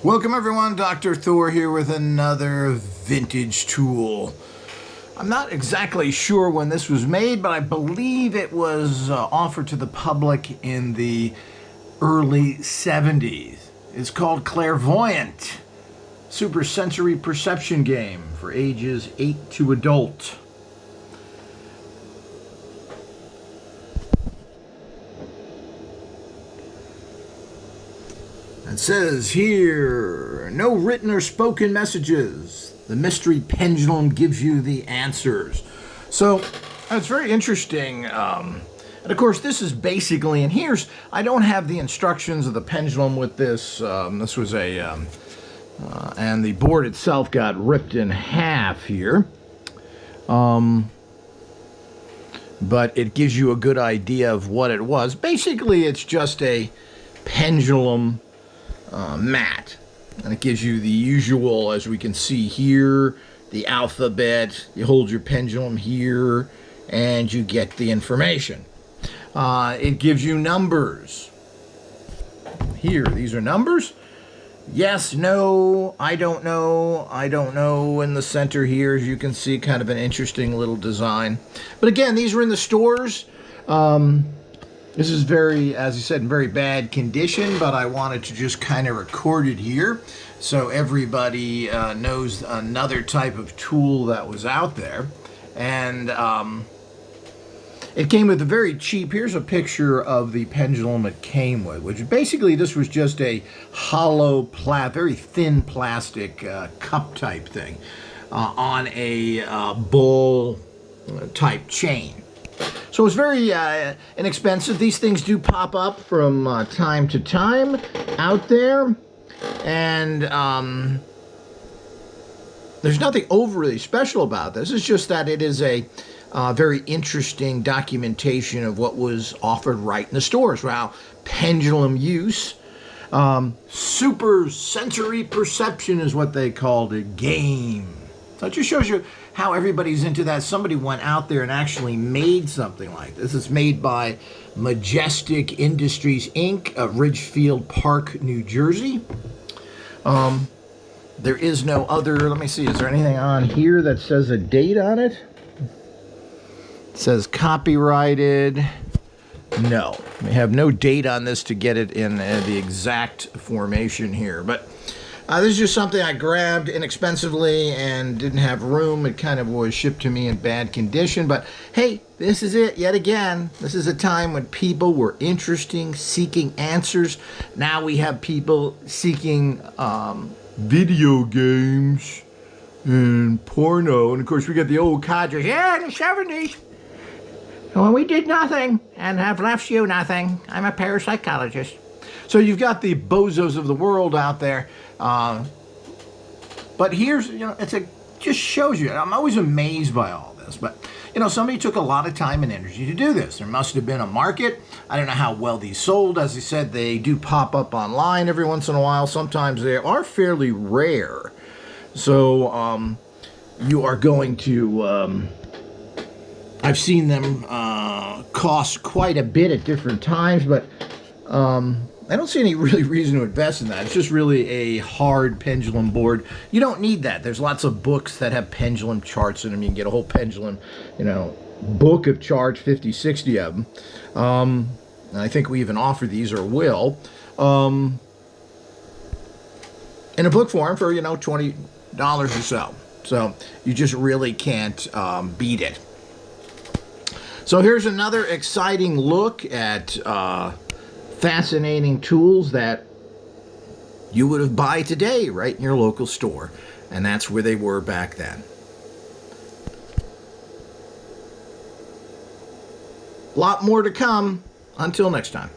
Welcome everyone, Dr. Thor here with another vintage tool. I'm not exactly sure when this was made, but I believe it was offered to the public in the early 70s. It's called Clairvoyance, super sensory perception game for ages 8 to adult. It says here, no written or spoken messages. The mystery pendulum gives you the answers. So it's very interesting. And of course, this is basically, and here's, I don't have the instructions of the pendulum with this. This was and the board itself got ripped in half here. But it gives you a good idea of what it was. Basically, it's just a pendulum mat, and it gives you the usual, as we can see here, the alphabet. You hold your pendulum here and you get the information. It gives you numbers here. These are numbers. Yes, no, I don't know in the center here, as you can see, kind of an interesting little design. But again, these are in the stores. This is very, as I said, in very bad condition, but I wanted to just kind of record it here so everybody knows another type of tool that was out there. And it came with a very cheap, here's a picture of the pendulum it came with, which basically this was just a hollow, very thin plastic cup type thing on a ball type chain. So it's very inexpensive. These things do pop up from time to time out there. And there's nothing overly special about this. It's just that it is a very interesting documentation of what was offered right in the stores. Wow, pendulum use. Super sensory perception is what they called it. Game. So it just shows you how everybody's into that. Somebody went out there and actually made something like this. It's made by Majestic Industries, Inc. of Ridgefield Park, New Jersey. There is no other, let me see, is there anything on here that says a date on it? It says copyrighted. No, we have no date on this to get it in the exact formation here. But this is just something I grabbed inexpensively and didn't have room. It kind of was shipped to me in bad condition. But hey, this is it yet again. This is a time when people were interesting, seeking answers. Now we have people seeking video games and porno. And of course, we got the old codgers. Yeah, in the 70s. Well, we did nothing and have left you nothing. I'm a parapsychologist. So you've got the bozos of the world out there. But here's, just shows you. I'm always amazed by all this. But, somebody took a lot of time and energy to do this. There must have been a market. I don't know how well these sold. As I said, they do pop up online every once in a while. Sometimes they are fairly rare. So you are going to... I've seen them cost quite a bit at different times, but I don't see any really reason to invest in that. It's just really a hard pendulum board. You don't need that. There's lots of books that have pendulum charts in them. You can get a whole pendulum, book of charts, 50, 60 of them. And I think we even offer these, or will, in a book form for, $20 or so. So you just really can't beat it. So here's another exciting look at fascinating tools that you would have buy today right in your local store. And that's where they were back then. A lot more to come. Until next time.